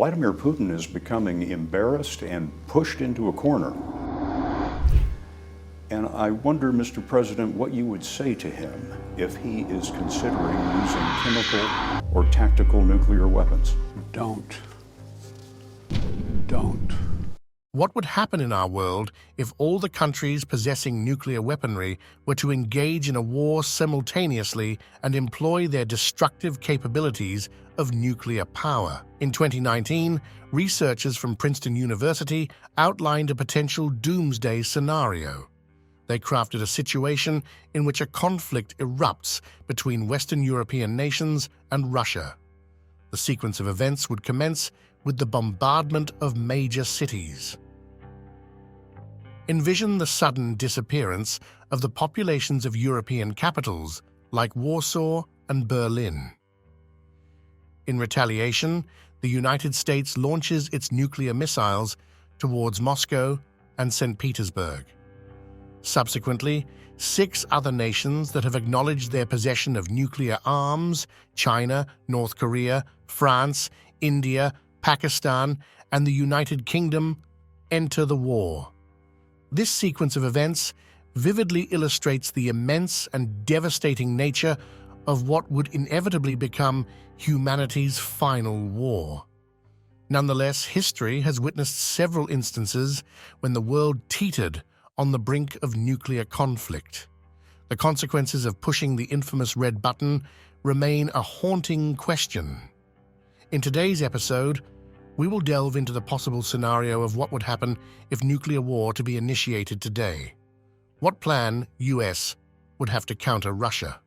Vladimir Putin is becoming embarrassed and pushed into a corner. And I wonder, Mr. President, what you would say to him if he is considering using chemical or tactical nuclear weapons. Don't. What would happen in our world if all the countries possessing nuclear weaponry were to engage in a war simultaneously and employ their destructive capabilities of nuclear power? In 2019, researchers from Princeton University outlined a potential doomsday scenario. They crafted a situation in which a conflict erupts between Western European nations and Russia. The sequence of events would commence with the bombardment of major cities. Envision the sudden disappearance of the populations of European capitals like Warsaw and Berlin. In retaliation, the United States launches its nuclear missiles towards Moscow and St. Petersburg. Subsequently, 6 other nations that have acknowledged their possession of nuclear arms, China, North Korea, France, India, Pakistan, and the United Kingdom, enter the war. This sequence of events vividly illustrates the immense and devastating nature of what would inevitably become humanity's final war. Nonetheless, history has witnessed several instances when the world teetered on the brink of nuclear conflict. The consequences of pushing the infamous red button remain a haunting question. In today's episode, we will delve into the possible scenario of what would happen if nuclear war to be initiated today. What plan US would have to counter Russia?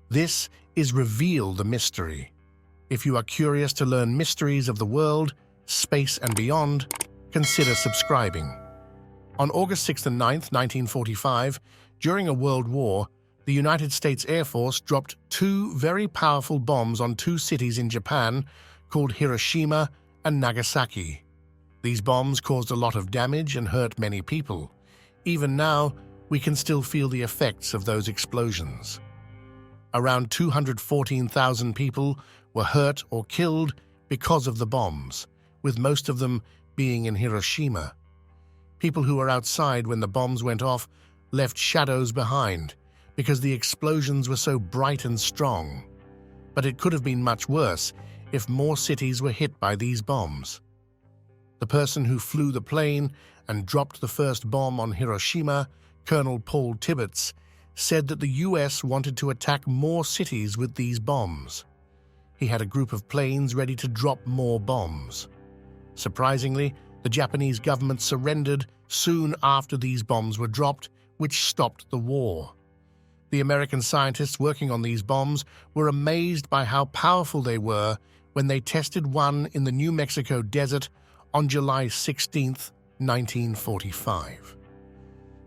This is Reveal the Mystery. If you are curious to learn mysteries of the world, space and beyond, consider subscribing. On August 6th and 9th, 1945, during a world war, the United States Air Force dropped 2 very powerful bombs on 2 cities in Japan called Hiroshima and Nagasaki. These bombs caused a lot of damage and hurt many people. Even now, we can still feel the effects of those explosions. Around 214,000 people were hurt or killed because of the bombs, with most of them being in Hiroshima. People who were outside when the bombs went off left shadows behind because the explosions were so bright and strong. But it could have been much worse if more cities were hit by these bombs. The person who flew the plane and dropped the first bomb on Hiroshima, Colonel Paul Tibbets, said that the US wanted to attack more cities with these bombs. He had a group of planes ready to drop more bombs. Surprisingly, the Japanese government surrendered soon after these bombs were dropped, which stopped the war. The American scientists working on these bombs were amazed by how powerful they were when they tested one in the New Mexico desert on July 16, 1945.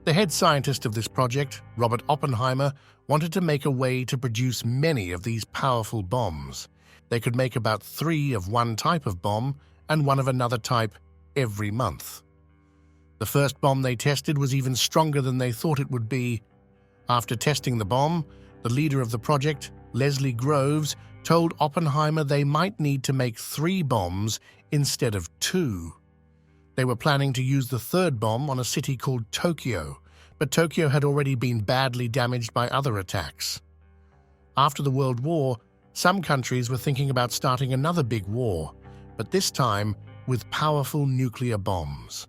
The head scientist of this project, Robert Oppenheimer, wanted to make a way to produce many of these powerful bombs. They could make about 3 of one type of bomb and 1 of another type every month. The first bomb they tested was even stronger than they thought it would be. After testing the bomb, the leader of the project, Leslie Groves, told Oppenheimer they might need to make 3 bombs instead of 2. They were planning to use the 3rd bomb on a city called Tokyo, but Tokyo had already been badly damaged by other attacks. After the World War, some countries were thinking about starting another big war, but this time with powerful nuclear bombs.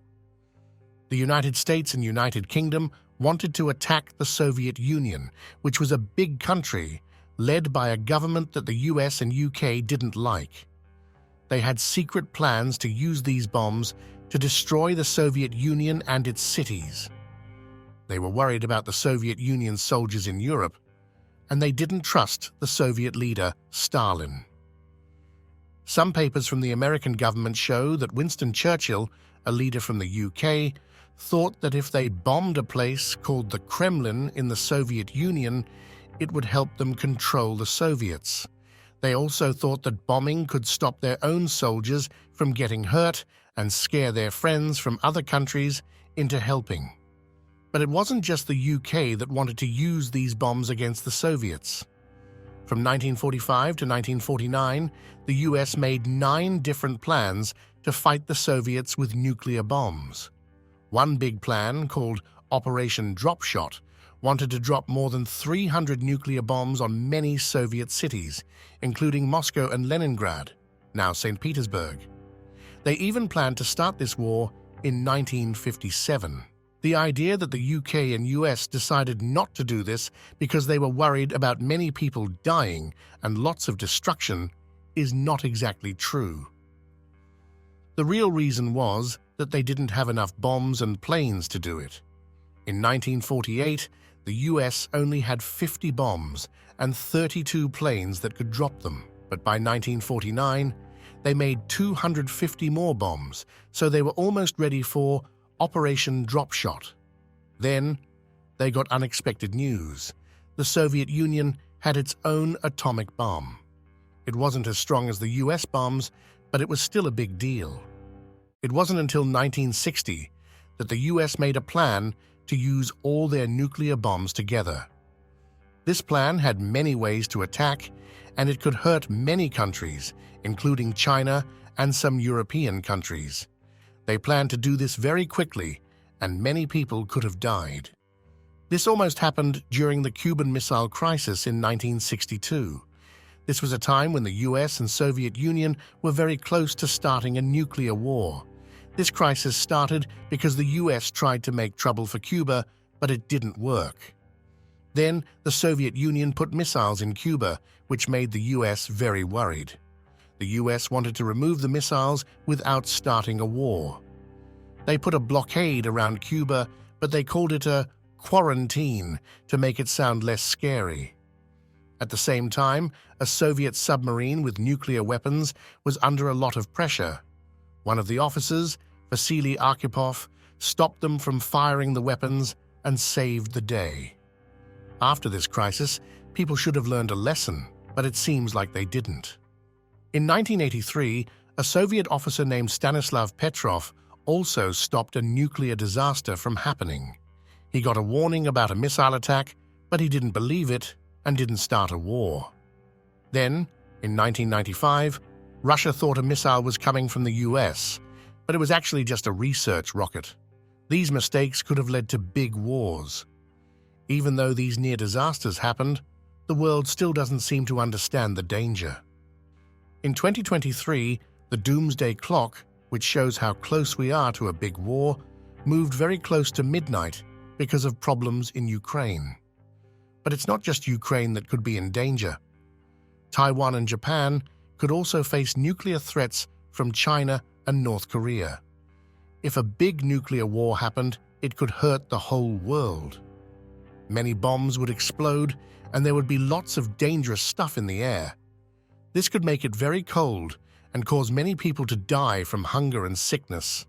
The United States and United Kingdom wanted to attack the Soviet Union, which was a big country led by a government that the US and UK didn't like. They had secret plans to use these bombs to destroy the Soviet Union and its cities. They were worried about the Soviet Union's soldiers in Europe, and they didn't trust the Soviet leader, Stalin. Some papers from the American government show that Winston Churchill, a leader from the UK, thought that if they bombed a place called the Kremlin in the Soviet Union, it would help them control the Soviets. They also thought that bombing could stop their own soldiers from getting hurt and scare their friends from other countries into helping. But it wasn't just the UK that wanted to use these bombs against the Soviets. From 1945 to 1949, the US made 9 different plans to fight the Soviets with nuclear bombs. One big plan, called Operation Dropshot, wanted to drop more than 300 nuclear bombs on many Soviet cities, including Moscow and Leningrad, now St. Petersburg. They even planned to start this war in 1957. The idea that the UK and US decided not to do this because they were worried about many people dying and lots of destruction is not exactly true. The real reason was that they didn't have enough bombs and planes to do it. In 1948, the US only had 50 bombs and 32 planes that could drop them, but by 1949, they made 250 more bombs, so they were almost ready for Operation Dropshot. Then, they got unexpected news. The Soviet Union had its own atomic bomb. It wasn't as strong as the US bombs, but it was still a big deal. It wasn't until 1960 that the US made a plan to use all their nuclear bombs together. This plan had many ways to attack, and it could hurt many countries, including China and some European countries. They planned to do this very quickly, and many people could have died. This almost happened during the Cuban Missile Crisis in 1962. This was a time when the US and Soviet Union were very close to starting a nuclear war. This crisis started because the US tried to make trouble for Cuba, but it didn't work. Then, the Soviet Union put missiles in Cuba, which made the US very worried. The US wanted to remove the missiles without starting a war. They put a blockade around Cuba, but they called it a quarantine to make it sound less scary. At the same time, a Soviet submarine with nuclear weapons was under a lot of pressure. One of the officers, Vasily Arkhipov, stopped them from firing the weapons and saved the day. After this crisis, people should have learned a lesson, but it seems like they didn't. In 1983, a Soviet officer named Stanislav Petrov also stopped a nuclear disaster from happening. He got a warning about a missile attack, but he didn't believe it and didn't start a war. Then, in 1995, Russia thought a missile was coming from the US, but it was actually just a research rocket. These mistakes could have led to big wars. Even though these near disasters happened, the world still doesn't seem to understand the danger. In 2023, the doomsday clock, which shows how close we are to a big war, moved very close to midnight because of problems in Ukraine. But it's not just Ukraine that could be in danger. Taiwan and Japan could also face nuclear threats from China and North Korea. If a big nuclear war happened, it could hurt the whole world. Many bombs would explode, and there would be lots of dangerous stuff in the air. This could make it very cold and cause many people to die from hunger and sickness.